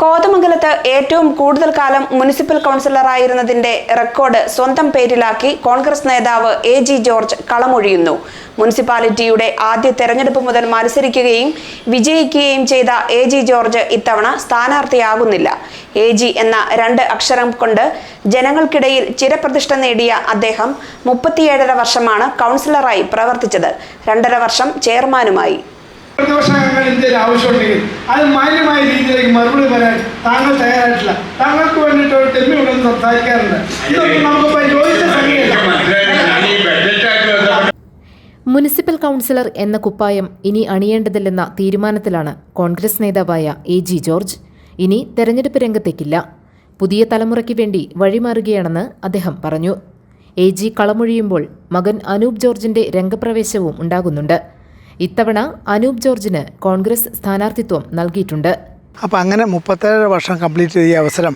കോതമംഗലത്ത് ഏറ്റവും കൂടുതൽ കാലം മുനിസിപ്പൽ കൗൺസിലറായിരുന്നതിന്റെ റെക്കോർഡ് സ്വന്തം പേരിലാക്കി കോൺഗ്രസ് നേതാവ് എ.ജി. ജോർജ് കളമൊഴിയുന്നു. മുനിസിപ്പാലിറ്റിയുടെ ആദ്യ തെരഞ്ഞെടുപ്പ് മുതൽ മത്സരിക്കുകയും വിജയിക്കുകയും ചെയ്ത എ.ജി. ജോർജ് ഇത്തവണ സ്ഥാനാർത്ഥിയാകുന്നില്ല. എ.ജി. എന്ന 2 അക്ഷരം കൊണ്ട് ജനങ്ങൾക്കിടയിൽ ചിരപ്രതിഷ്ഠ നേടിയ അദ്ദേഹം 37.5 വർഷമാണ് കൗൺസിലറായി പ്രവർത്തിച്ചത്. 2.5 വർഷം ചെയർമാനുമായി. ഇന്ത്യയിൽ ആവശ്യമുണ്ടെങ്കിൽ അത് മാന്യമായ രീതിയിലേക്ക് മറുപടി പറയാൻ താങ്കൾ തയ്യാറായിട്ടില്ല. താങ്കൾക്ക് വേണ്ടിയിട്ട് ഒരു ടെമ്മിലൂടെ സംസാരിക്കാറുണ്ട്. മുനിസിപ്പൽ കൗൺസിലർ എന്ന കുപ്പായം ഇനി അണിയേണ്ടതില്ലെന്ന തീരുമാനത്തിലാണ് കോൺഗ്രസ് നേതാവായ എ.ജി. ജോർജ്. ഇനി തെരഞ്ഞെടുപ്പ് രംഗത്തേക്കില്ല. പുതിയ തലമുറയ്ക്ക് വേണ്ടി വഴിമാറുകയാണെന്ന് അദ്ദേഹം പറഞ്ഞു. എ.ജി. കളമൊഴിയുമ്പോൾ മകൻ അനൂപ് ജോർജിന്റെ രംഗപ്രവേശവും ഉണ്ടാകുന്നുണ്ട്. ഇത്തവണ അനൂപ് ജോർജിന് കോൺഗ്രസ് സ്ഥാനാർത്ഥിത്വം നൽകിയിട്ടുണ്ട്. അപ്പോൾ അങ്ങനെ 37 വർഷം കംപ്ലീറ്റ് ചെയ്ത അവസരം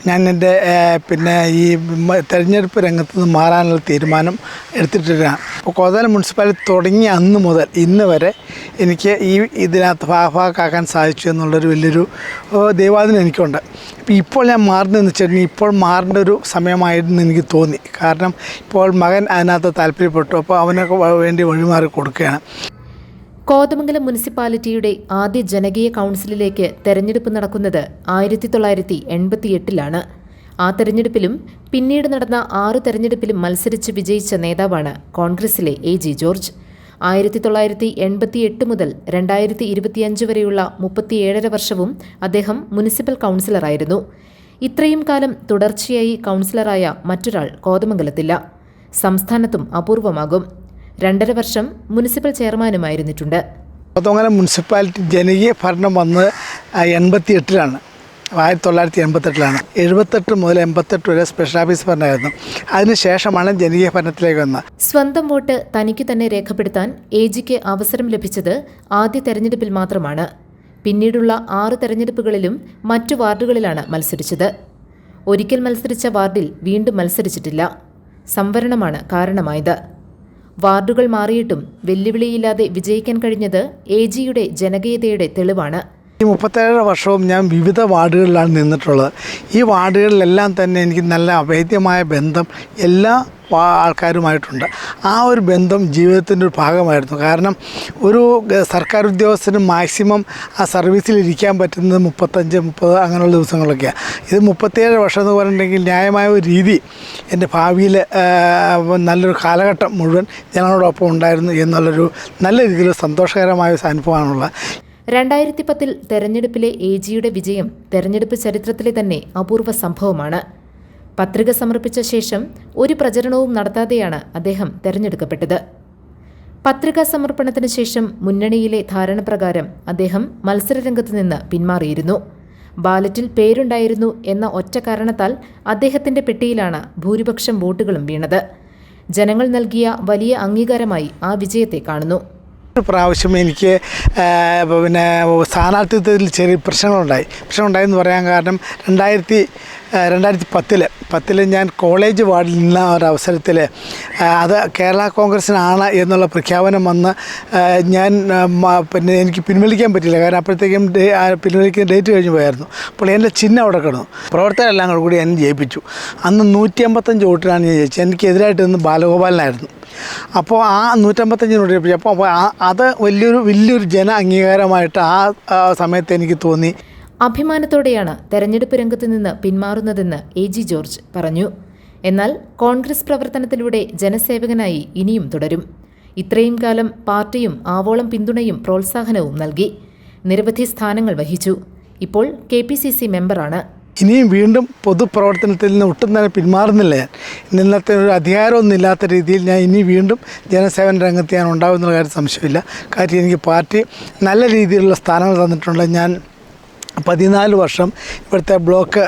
ഞാൻ എൻ്റെ ഈ തെരഞ്ഞെടുപ്പ് രംഗത്ത് നിന്ന് മാറാനുള്ള തീരുമാനം എടുത്തിട്ടില്ല. അപ്പോൾ കോതമംഗലം മുനിസിപ്പാലിറ്റി തുടങ്ങിയ അന്ന് മുതൽ ഇന്ന് വരെ എനിക്ക് ഇതിനകത്ത് ഭാഗമാക്കാൻ സാധിച്ചു എന്നുള്ളൊരു വലിയൊരു ദൈവാധീനം എനിക്കുണ്ട്. ഇപ്പോൾ ഞാൻ മാറുന്നതെന്ന് വെച്ചിട്ടുണ്ടെങ്കിൽ ഇപ്പോൾ മാറേണ്ട ഒരു സമയമായിരുന്നു എനിക്ക് തോന്നി. കാരണം ഇപ്പോൾ മകൻ അതിനകത്ത് താല്പര്യപ്പെട്ടു. അപ്പോൾ അവനൊക്കെ വേണ്ടി വഴിമാറി കൊടുക്കുകയാണ്. കോതമംഗലം മുനിസിപ്പാലിറ്റിയുടെ ആദ്യ ജനകീയ കൗൺസിലിലേക്ക് തെരഞ്ഞെടുപ്പ് നടക്കുന്നത് 1988-ലാണ്. ആ തെരഞ്ഞെടുപ്പിലും പിന്നീട് നടന്ന 6 തെരഞ്ഞെടുപ്പിലും മത്സരിച്ച് വിജയിച്ച നേതാവാണ് കോൺഗ്രസിലെ എ.ജി. ജോർജ്. 1988 മുതൽ 2025 വരെയുള്ള 37.5 വർഷവും അദ്ദേഹം മുനിസിപ്പൽ കൗൺസിലറായിരുന്നു. ഇത്രയും കാലം തുടർച്ചയായി കൗൺസിലറായ മറ്റൊരാൾ കോതമംഗലത്തില്ല. സംസ്ഥാനത്തും അപൂർവമാകും. 2.5 വർഷം മുനിസിപ്പൽ ചെയർമാനുമായിരുന്നിട്ടുണ്ട്. കോതമംഗലം മുനിസിപ്പാലിറ്റി ജനകീയ ഭരണം വന്നത് 88-ലാണ്. 1988-ലാണ്. 78 മുതൽ 88 വരെ സ്പെഷ്യൽ ഓഫീസ് ഭരണമായിരുന്നു. അതിനുശേഷമാണ് ജനകീയ ഭരണത്തിലേക്ക് വന്നത്. സ്വന്തം വോട്ട് തനിക്ക് തന്നെ രേഖപ്പെടുത്താൻ എ.ജിക്ക് അവസരം ലഭിച്ചത് ആദ്യ തെരഞ്ഞെടുപ്പിൽ മാത്രമാണ്. പിന്നീടുള്ള 6 തെരഞ്ഞെടുപ്പുകളിലും മറ്റു വാർഡുകളിലാണ് മത്സരിച്ചത്. ഒരിക്കൽ മത്സരിച്ച വാർഡിൽ വീണ്ടും മത്സരിച്ചിട്ടില്ല. സംവരണമാണ് കാരണമായത്. വാർഡുകൾ മാറിയിട്ടും വെല്ലുവിളിയില്ലാതെ വിജയിക്കാൻ കഴിഞ്ഞത് എ.ജിയുടെ ജനകീയതയുടെ തെളിവാണ്. ഈ 37 വർഷവും ഞാൻ വിവിധ വാർഡുകളിലാണ് നിന്നിട്ടുള്ളത്. ഈ വാർഡുകളിലെല്ലാം തന്നെ എനിക്ക് നല്ല അഭേദ്യമായ ബന്ധം എല്ലാ ആൾക്കാരുമായിട്ടുണ്ട്. ആ ഒരു ബന്ധം ജീവിതത്തിൻ്റെ ഒരു ഭാഗമായിരുന്നു. കാരണം ഒരു സർക്കാർ ഉദ്യോഗസ്ഥന് മാക്സിമം ആ സർവീസിൽ ഇരിക്കാൻ പറ്റുന്നത് 35-30 അങ്ങനെയുള്ള ദിവസങ്ങളൊക്കെയാണ്. ഇത് 37 വർഷം എന്ന് പറഞ്ഞിട്ടുണ്ടെങ്കിൽ ന്യായമായ ഒരു രീതി എൻ്റെ ഭാവിയിൽ നല്ലൊരു കാലഘട്ടം മുഴുവൻ ഞങ്ങളോടൊപ്പം ഉണ്ടായിരുന്നു എന്നുള്ളൊരു നല്ല രീതിയിൽ സന്തോഷകരമായ ഒരു അനുഭവമാണുള്ളത്. 2010-ൽ തെരഞ്ഞെടുപ്പിലെ എ.ജിയുടെ വിജയം തെരഞ്ഞെടുപ്പ് ചരിത്രത്തിലെ തന്നെ അപൂർവ സംഭവമാണ്. പത്രിക സമർപ്പിച്ച ശേഷം ഒരു പ്രചരണവും നടത്താതെയാണ് അദ്ദേഹം തെരഞ്ഞെടുക്കപ്പെട്ടത്. പത്രികാ സമർപ്പണത്തിന് ശേഷം മുന്നണിയിലെ ധാരണപ്രകാരം അദ്ദേഹം മത്സരരംഗത്ത് നിന്ന് പിന്മാറിയിരുന്നു. ബാലറ്റിൽ പേരുണ്ടായിരുന്നു എന്ന ഒറ്റ കാരണത്താൽ അദ്ദേഹത്തിന്റെ പെട്ടിയിലാണ് ഭൂരിപക്ഷം വോട്ടുകളും വീണത്. ജനങ്ങൾ നൽകിയ വലിയ അംഗീകാരമായി ആ വിജയത്തെ കാണുന്നു. ഒരു പ്രാവശ്യം എനിക്ക് സ്ഥാനാർത്ഥിത്വത്തിൽ ചെറിയ പ്രശ്നങ്ങളുണ്ടായെന്ന് പറയാൻ കാരണം 2010 ഞാൻ കോളേജ് വാർഡിൽ നിന്ന ഒരവസരത്തിൽ അത് കേരള കോൺഗ്രസിനാണ് എന്നുള്ള പ്രഖ്യാപനം വന്ന് ഞാൻ എനിക്ക് പിൻവലിക്കാൻ പറ്റില്ല. കാരണം അപ്പോഴത്തേക്കും പിൻവലിക്കുന്ന ഡേറ്റ് കഴിഞ്ഞ് പോയായിരുന്നു. അപ്പോൾ എൻ്റെ ചിഹ്നം അവിടെ കിടന്നു. പ്രവർത്തകരെല്ലാം കൂടി എന്നെ ജയിപ്പിച്ചു. അന്ന് 155 വോട്ടിനാണ് ഞാൻ ജയിച്ചത്. എനിക്കെതിരായിട്ട് നിന്ന് ബാലഗോപാലനായിരുന്നു. അപ്പോൾ ആ 155 വോട്ട് ജയിപ്പിച്ചു. അപ്പോൾ അത് വലിയൊരു ജന അംഗീകാരമായിട്ട് ആ സമയത്ത് എനിക്ക് തോന്നി. അഭിമാനത്തോടെയാണ് തെരഞ്ഞെടുപ്പ് രംഗത്ത് നിന്ന് പിന്മാറുന്നതെന്ന് എ.ജി. ജോർജ് പറഞ്ഞു. എന്നാൽ കോൺഗ്രസ് പ്രവർത്തനത്തിലൂടെ ജനസേവകനായി ഇനിയും തുടരും. ഇത്രയും കാലം പാർട്ടിയും ആവോളം പിന്തുണയും പ്രോത്സാഹനവും നൽകി. നിരവധി സ്ഥാനങ്ങൾ വഹിച്ചു. ഇപ്പോൾ KPCC മെമ്പറാണ്. ഇനിയും വീണ്ടും പൊതുപ്രവർത്തനത്തിൽ നിന്ന് ഒട്ടും തന്നെ പിന്മാറുന്നില്ല. ഇന്നത്തെ ഒരു അധികാരമൊന്നും ഇല്ലാത്ത രീതിയിൽ ഞാൻ ഇനി വീണ്ടും ജനസേവന രംഗത്ത് ഞാൻ ഉണ്ടാകുമെന്നുള്ള കാര്യം സംശയമില്ല. കാര്യം എനിക്ക് പാർട്ടി നല്ല രീതിയിലുള്ള സ്ഥാനങ്ങൾ തന്നിട്ടുണ്ട്. ഞാൻ 14 വർഷം ഇവിടുത്തെ ബ്ലോക്ക്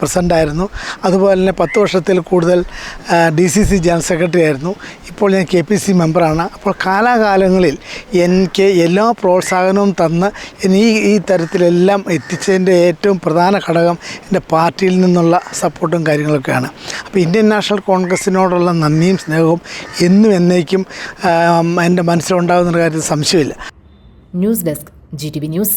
പ്രസിഡൻ്റായിരുന്നു. അതുപോലെ തന്നെ 10 വർഷത്തിൽ കൂടുതൽ DCC ജനറൽ സെക്രട്ടറി ആയിരുന്നു. ഇപ്പോൾ ഞാൻ KPCC മെമ്പറാണ്. അപ്പോൾ കാലാകാലങ്ങളിൽ എനിക്ക് എല്ലാ പ്രോത്സാഹനവും തന്ന് ഈ തരത്തിലെല്ലാം എത്തിച്ചതിൻ്റെ ഏറ്റവും പ്രധാന ഘടകം എൻ്റെ പാർട്ടിയിൽ നിന്നുള്ള സപ്പോർട്ടും കാര്യങ്ങളൊക്കെയാണ്. അപ്പോൾ ഇന്ത്യൻ നാഷണൽ കോൺഗ്രസിനോടുള്ള നന്ദിയും സ്നേഹവും എന്നും എന്നേക്കും എൻ്റെ മനസ്സിലുണ്ടാകുന്ന കാര്യത്തിൽ സംശയമില്ല. News desk GTV news.